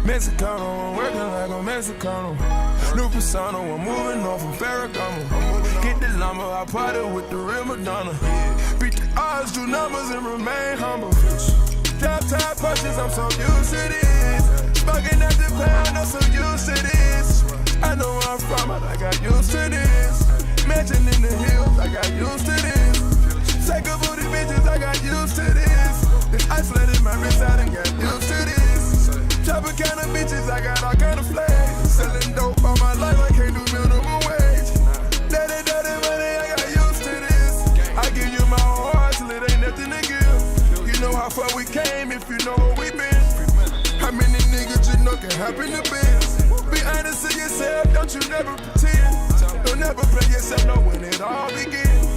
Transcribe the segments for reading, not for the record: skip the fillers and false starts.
Mexicano, I'm working like a Mexicano. New persona, I'm moving on from Ferragamo. Get the llama, I party with the real Madonna. Beat the odds, do numbers and remain humble. Drop top punches, I'm so used to this. Smoking at the pound, I'm so used to this. I know where I'm from, but I got used to this. Mansion in the hills, I got used to this. Take a booty bitches, I got used to this. Then isolated my wrist out and got used to this. Chopping kind of bitches, I got all kind of flags. Selling dope all my life, I can't do minimum wage. Dirty money, I got used to this. I give you my whole heart till it ain't nothing to give. You know how far we came if you know where we been. How many niggas you know can happen to be? Be honest to yourself, don't you never pretend. Don't never play yourself, know when it all begins.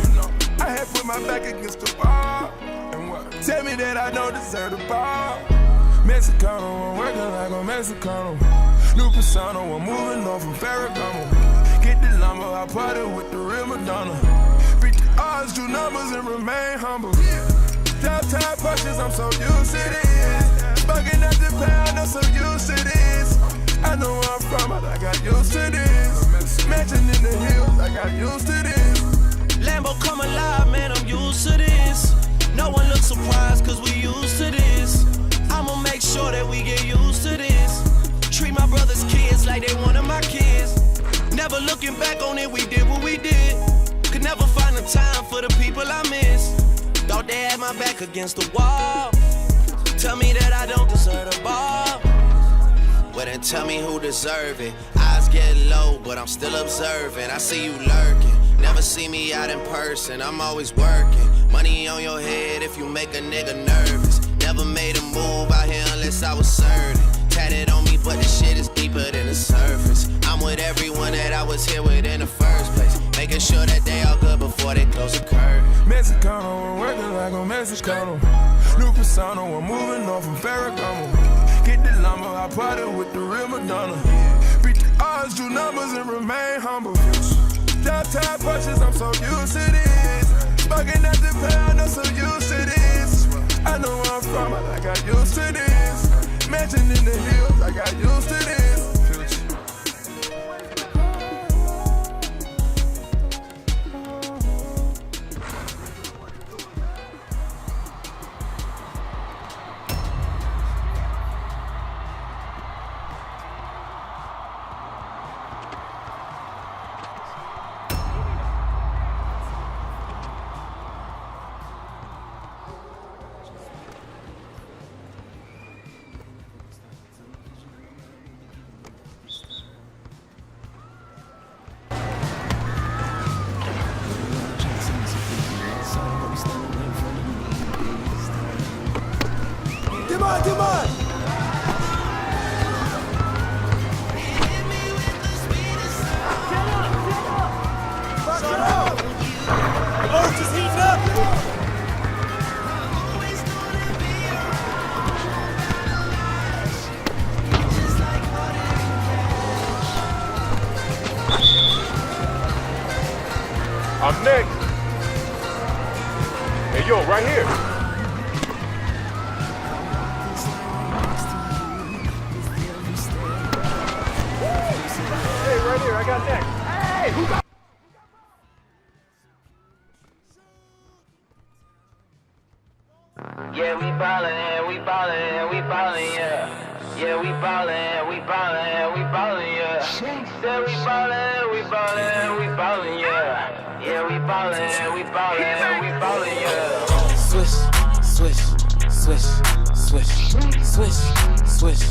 I had put my back against the wall. And what? Tell me that I don't deserve the ball. Mexicano, I'm working like a Mexicano. New persona, I'm moving on from Ferragamo. Get the llama, I party with the real Madonna. Beat the odds, do numbers and remain humble. Drop top punches, I'm so used to this. Smoking at the pound, I'm so used to this. I know where I'm from, but I got used to this. Mansion in the hills, I got used to this. Lambo come alive, man, I'm used to this. No one looks surprised, cause we used to this. I'ma make sure that we get used to this. Treat my brother's kids like they one of my kids. Never looking back on it, we did what we did. Could never find the time for the people I miss. Thought they had my back against the wall. Tell me that I don't deserve the ball. Well then tell me who deserve it. Eyes get low, but I'm still observing. I see you lurking. Never see me out in person, I'm always working. Money on your head if you make a nigga nervous. Never made a move out here unless I was certain. Tatted on me, but the shit is deeper than the surface. I'm with everyone that I was here with in the first place. Making sure that they all good before they close the curtain. Mexicano, I'm working like a Mexicano. New persona, I'm moving on from Ferragamo. Get the llama, I party with the real Madonna. Beat the odds, do numbers and remain humble. Drop top punches, I'm so used to this. Smoking at the pound, I'm so used to this. I know where I'm from, but I got used to this. Mansion in the hills, I got used to this. Come on! I'm next. Hey, yo, right here. Hey, right here, I got next. Hey, who got... Yeah, we ballin', we ballin', we ballin', yeah. Yeah, we ballin', we ballin', we ballin', yeah. Yeah, we ballin', we ballin', we ballin', yeah. Yeah, we ballin', we ballin', we ballin', yeah. Swish, swish, swish, swish, swish, swish, swish,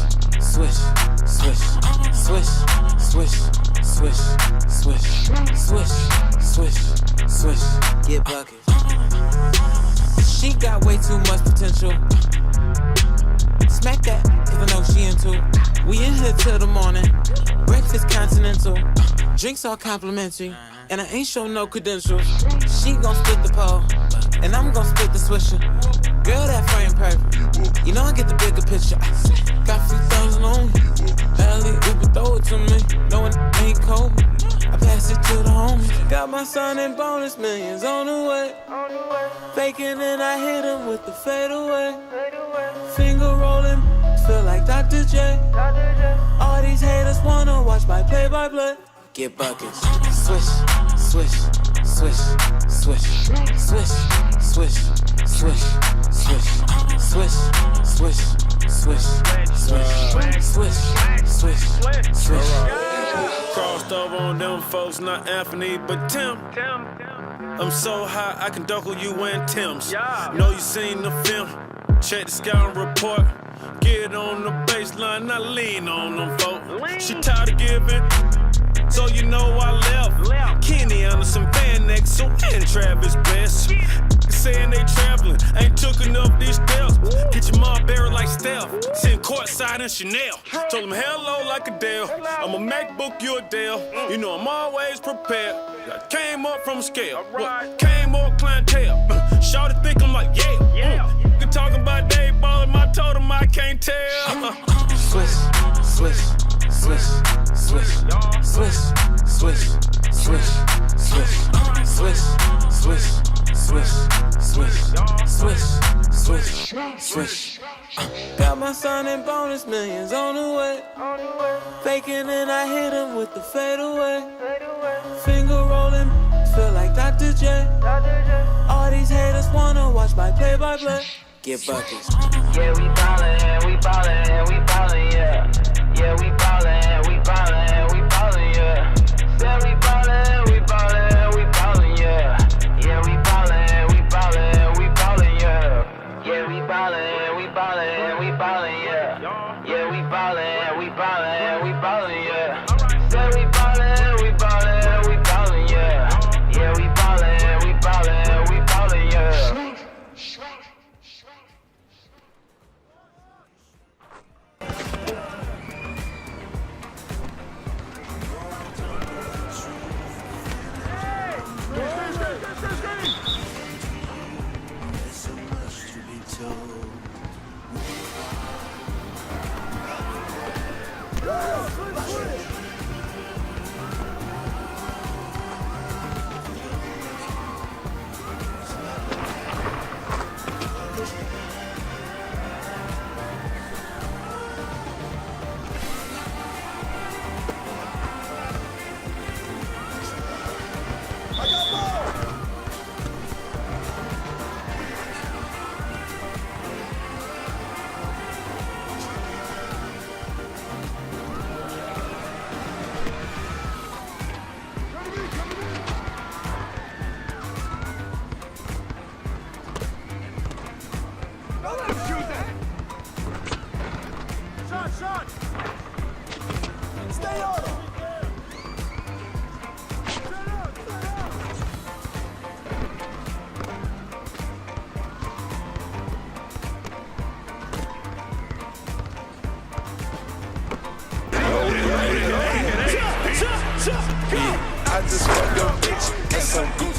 swish, swish, swish, swish, swish, swish, swish, swish, get buckets. She got way too much potential. Smack that, cause I know she into. We in here till the morning. Breakfast continental. Drinks all complimentary. And I ain't show no credentials. She gon' split the pole. And I'm gon' split the swisher. Girl, that frame perfect. You know I get the bigger picture. Got a few thousand on me. Alley, Uber, throw it to me. Knowing ain't cold. I pass it to the homies. Got my son in bonus millions on the way. Faking and I hit him with the fadeaway. Finger rolling, feel like Dr. Dr. J. All these haters wanna watch my play-by-play. Get buckets. Swish, swish, swish, swish, swish, swish, swish, swish, swish, swish, swish, swish, swish, swish, swish. Crossed over on them folks, not Anthony, but Tim. I'm so high, I can duckle you and Tim's. Know you seen the film, check the scouting report. Get on the baseline, not lean on them folks. She tired of giving, so you know I left. Kenny Anderson, Van Exel, and Travis Best. Saying they traveling, ain't took enough these steps. Get your mom buried like Steph, sitting courtside in Chanel. Told him hello like Adele. I'm a MacBook, you a Dell. You know I'm always prepared. I came up from scale, came up clientele. Shawty think I'm like, yeah. You talking about Dave Ballin', I told him I can't tell. Swish, swish, swish, swish, swish, swish, swish, swish, swish, swish, swish, swish, swish, swish, swish. Got my son and bonus millions on the way. Faking and I hit him with the fadeaway. Finger rolling, feel like Dr. J. All these haters wanna watch my play-by-play. Get buckets. Yeah, we ballin', we ballin', we ballin', yeah. Yeah, we ballin', we ballin', we ballin', yeah. Yeah, we ballin', we ballin', we ballin', yeah. Yeah, we ballin', we ballin', we ballin', yeah. Yeah, we ballin', we ballin', we ballin', yeah. Yeah, we ballin', we ballin', we ballin', yeah. Yeah, we ballin', we ballin', we ballin', yeah. Yeah, we ballin', we ballin', we ballin', yeah. I just fucked your bitch, that's some good